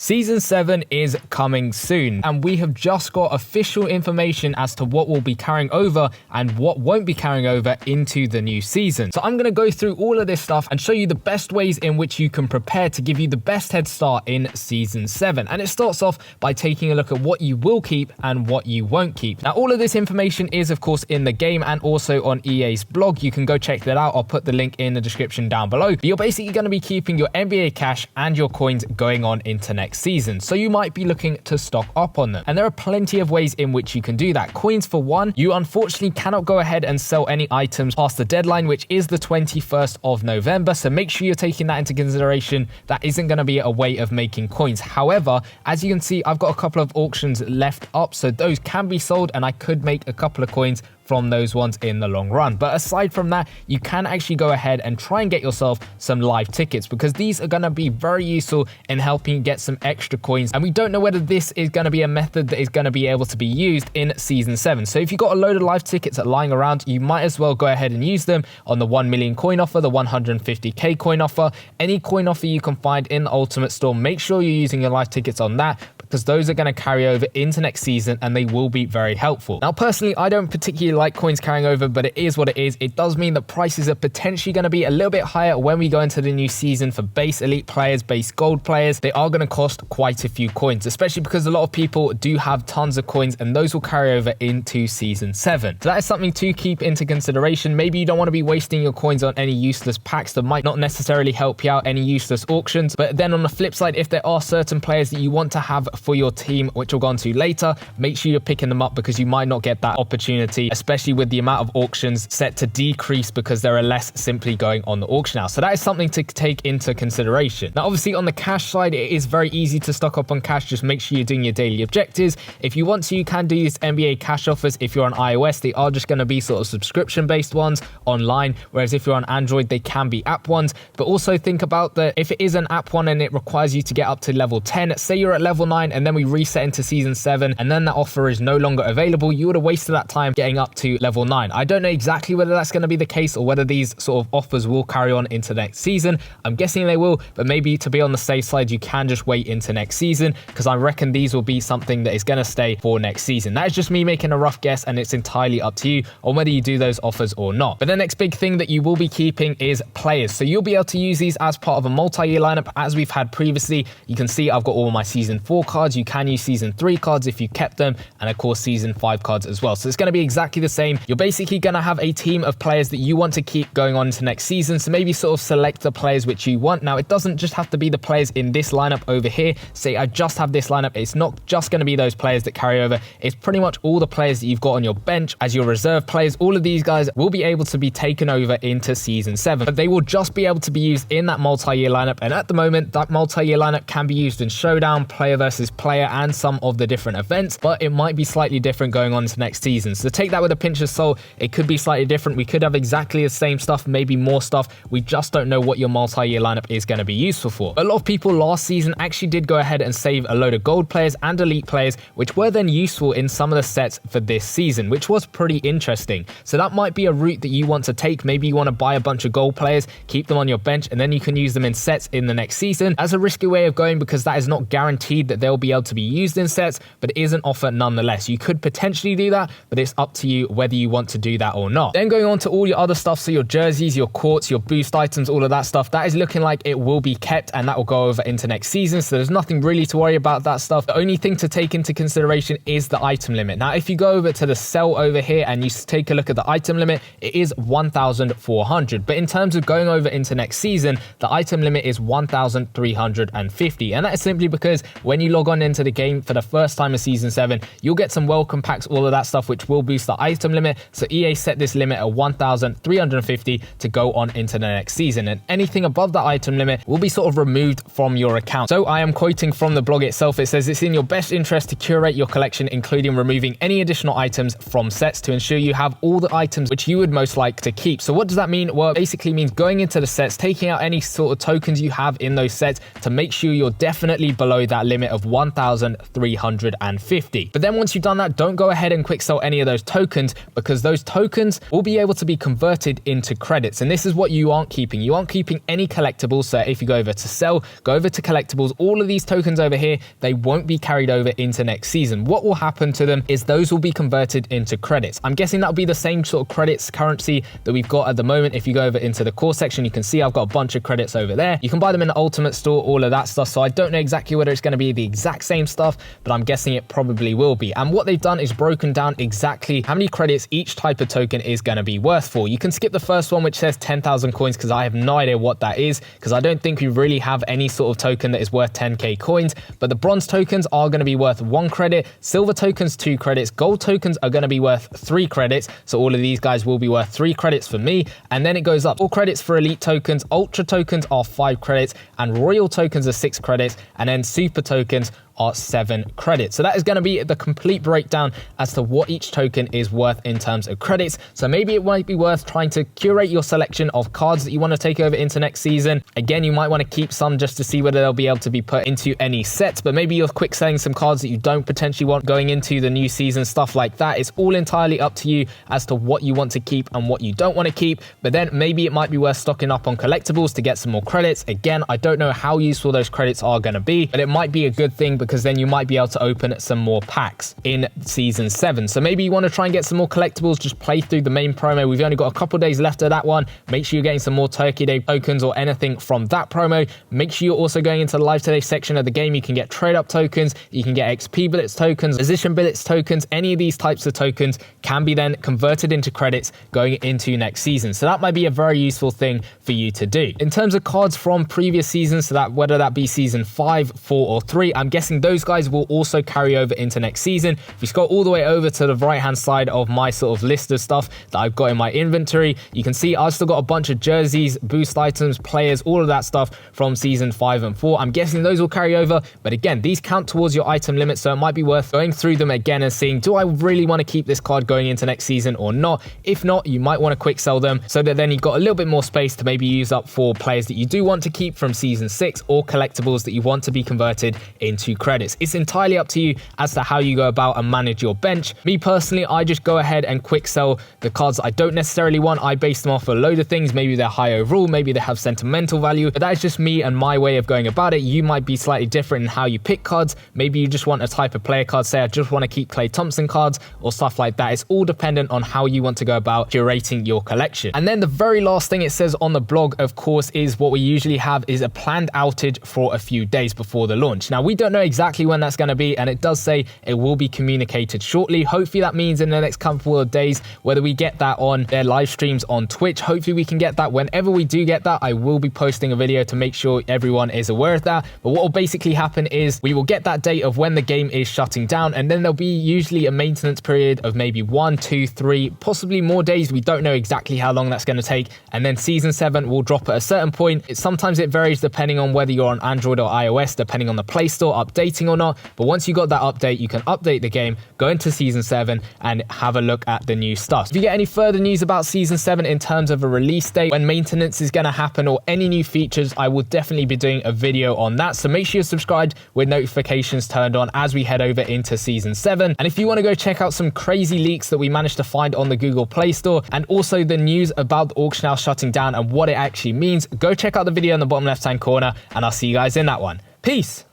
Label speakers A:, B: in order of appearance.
A: Season 7 is coming soon, and we have just got official information as to what will be carrying over and what won't be carrying over into the new season. So I'm going to go through all of this stuff and show you the best ways in which you can prepare to give you the best head start in Season 7. And it starts off by taking a look at what you will keep and what you won't keep. Now, all of this information is, of course, in the game and also on EA's blog. You can go check that out. I'll put the link in the description down below. But you're basically going to be keeping your NBA cash and your coins going on into next season, so you might be looking to stock up on them, and there are plenty of ways in which you can do that. Coins, for one, you unfortunately cannot go ahead and sell any items past the deadline, which is the 21st of November, so make sure you're taking that into consideration. That isn't going to be a way of making coins. However, as you can see, I've got a couple of auctions left up, so those can be sold and I could make a couple of coins from those ones in the long run. But aside from that, you can actually go ahead and try and get yourself some live tickets, because these are going to be very useful in helping you get some extra coins, and we don't know whether this is going to be a method that is going to be able to be used in Season 7. So if you've got a load of live tickets lying around, you might as well go ahead and use them on the 1 million coin offer, the 150k coin offer, any coin offer you can find in the Ultimate Store. Make sure you're using your live tickets on that, because those are going to carry over into next season and they will be very helpful. Now, personally, I don't particularly like coins carrying over, but it is what it is. It does mean that prices are potentially going to be a little bit higher when we go into the new season for base elite players, base gold players. They are going to cost quite a few coins, especially because a lot of people do have tons of coins, and those will carry over into Season 7. So that is something to keep into consideration. Maybe you don't want to be wasting your coins on any useless packs that might not necessarily help you out, any useless auctions. But then on the flip side, if there are certain players that you want to have for your team, which we'll go on to later, make sure you're picking them up, because you might not get that opportunity, especially with the amount of auctions set to decrease because there are less simply going on the auction house. So that is something to take into consideration. Now, obviously on the cash side, it is very easy to stock up on cash. Just make sure you're doing your daily objectives. If you want to, you can do these NBA cash offers. If you're on iOS, they are just going to be sort of subscription based ones online, whereas if you're on Android, they can be app ones. But also think about that if it is an app one and it requires you to get up to level 10, say you're at level 9 and then we reset into Season 7 and then that offer is no longer available, you would have wasted that time getting up to level 9. I don't know exactly whether that's going to be the case or whether these sort of offers will carry on into next season. I'm guessing they will, but maybe to be on the safe side, you can just wait into next season, because I reckon these will be something that is going to stay for next season. That is just me making a rough guess, and it's entirely up to you on whether you do those offers or not. But the next big thing that you will be keeping is players. So you'll be able to use these as part of a multi-year lineup as we've had previously. You can see I've got all my Season 4 cards. You can use Season 3 cards if you kept them, and of course Season 5 cards as well. So it's going to be exactly the same. You're basically going to have a team of players that you want to keep going on into next season. So maybe sort of select the players which you want. Now, it doesn't just have to be the players in this lineup over here. Say I just have this lineup. It's not just going to be those players that carry over. It's pretty much all the players that you've got on your bench as your reserve players. All of these guys will be able to be taken over into Season 7, but they will just be able to be used in that multi-year lineup. And at the moment, that multi-year lineup can be used in Showdown, player versus player, and some of the different events, but it might be slightly different going on to next season. So take that with a pinch of salt. It could be slightly different. We could have exactly the same stuff, maybe more stuff. We just don't know what your multi-year lineup is going to be useful for. A lot of people last season actually did go ahead and save a load of gold players and elite players, which were then useful in some of the sets for this season, which was pretty interesting. So that might be a route that you want to take. Maybe you want to buy a bunch of gold players, keep them on your bench, and then you can use them in sets in the next season. That's a risky way of going, because that is not guaranteed that they'll be able to be used in sets, but it is an offer nonetheless. You could potentially do that, but it's up to you whether you want to do that or not. Then going on to all your other stuff, so your jerseys, your courts, your boost items, all of that stuff, that is looking like it will be kept, and that will go over into next season. So there's nothing really to worry about that stuff. The only thing to take into consideration is the item limit. Now, if you go over to the sell over here and you take a look at the item limit, it is 1,400. But in terms of going over into next season, the item limit is 1,350. And that is simply because when you log on into the game for the first time in Season 7, you'll get some welcome packs, all of that stuff, which will boost the item limit. So EA set this limit at 1,350 to go on into the next season, and anything above that item limit will be sort of removed from your account. So I am quoting from the blog itself. It says it's in your best interest to curate your collection, including removing any additional items from sets to ensure you have all the items which you would most like to keep. So what does that mean? Well, it basically means going into the sets, taking out any sort of tokens you have in those sets to make sure you're definitely below that limit of 1,350. But then once you've done that, don't go ahead and quick sell any of those tokens, because those tokens will be able to be converted into credits. And this is what you aren't keeping. You aren't keeping any collectibles. So if you go over to sell, go over to collectibles, all of these tokens over here, they won't be carried over into next season. What will happen to them is those will be converted into credits. I'm guessing that'll be the same sort of credits currency that we've got at the moment. If you go over into the core section, you can see I've got a bunch of credits over there. You can buy them in the Ultimate Store, all of that stuff. So I don't know exactly whether it's going to be the exact same stuff, but I'm guessing it probably will be. And what they've done is broken down exactly how many credits each type of token is going to be worth for. You can skip the first one, which says 10,000 coins, because I have no idea what that is, because I don't think we really have any sort of token that is worth 10k coins. But the bronze tokens are going to be worth 1 credit, silver tokens 2 credits, gold tokens are going to be worth 3 credits. So all of these guys will be worth 3 credits for me. And then it goes up. 4 credits for elite tokens, ultra tokens are 5 credits, and royal tokens are 6 credits, and then super tokens are 7 credits. So that is going to be the complete breakdown as to what each token is worth in terms of credits. So maybe it might be worth trying to curate your selection of cards that you want to take over into next season. Again, you might want to keep some just to see whether they'll be able to be put into any sets, but maybe you're quick selling some cards that you don't potentially want going into the new season, stuff like that. It's all entirely up to you as to what you want to keep and what you don't want to keep. But then maybe it might be worth stocking up on collectibles to get some more credits. Again, I don't know how useful those credits are going to be, but it might be a good thing, because then you might be able to open some more packs in season 7. So maybe you want to try and get some more collectibles, just play through the main promo. We've only got a couple days left of that one. Make sure you're getting some more Turkey Day tokens or anything from that promo. Make sure you're also going into the live today section of the game. You can get trade up tokens, you can get XP billets tokens, position billets tokens. Any of these types of tokens can be then converted into credits going into next season. So that might be a very useful thing for you to do. In terms of cards from previous seasons, so that whether that be season 5, 4 or 3, I'm guessing those guys will also carry over into next season. If you scroll all the way over to the right hand side of my sort of list of stuff that I've got in my inventory, you can see I've still got a bunch of jerseys, boost items, players, all of that stuff from season 5 and 4. I'm guessing those will carry over, but again, these count towards your item limit, so it might be worth going through them again and seeing, do I really want to keep this card going into next season or not? If not, you might want to quick sell them, so that then you've got a little bit more space to maybe use up for players that you do want to keep from season 6, or collectibles that you want to be converted into credits. It's entirely up to you as to how you go about and manage your bench. Me personally, I just go ahead and quick sell the cards that I don't necessarily want. I base them off a load of things. Maybe they're high overall, maybe they have sentimental value, but that is just me and my way of going about it. You might be slightly different in how you pick cards. Maybe you just want a type of player card, say I just want to keep Klay Thompson cards or stuff like that. It's all dependent on how you want to go about curating your collection. And then the very last thing it says on the blog, of course, is what we usually have is a planned outage for a few days before the launch. Now, we don't know exactly when that's going to be, and it does say it will be communicated shortly. Hopefully that means in the next couple of days, whether we get that on their live streams on Twitch, hopefully we can get that. Whenever we do get that, I will be posting a video to make sure everyone is aware of that. But what will basically happen is we will get that date of when the game is shutting down, and then there'll be usually a maintenance period of maybe 1, 2, 3, possibly more days. We don't know exactly how long that's going to take. And then season 7 will drop at a certain point. Sometimes it varies depending on whether you're on Android or iOS, depending on the Play Store updating or not. But once you got that update, you can update the game, go into season 7 and have a look at the new stuff. If you get any further news about season 7 in terms of a release date, when maintenance is going to happen, or any new features, I will definitely be doing a video on that. So make sure you're subscribed with notifications turned on as we head over into season 7. And if you want to go check out some crazy leaks that we managed to find on the Google Play Store, and also the news about the auction house shutting down and what it actually means, go check out the video in the bottom left hand corner, and I'll see you guys in that one. Peace.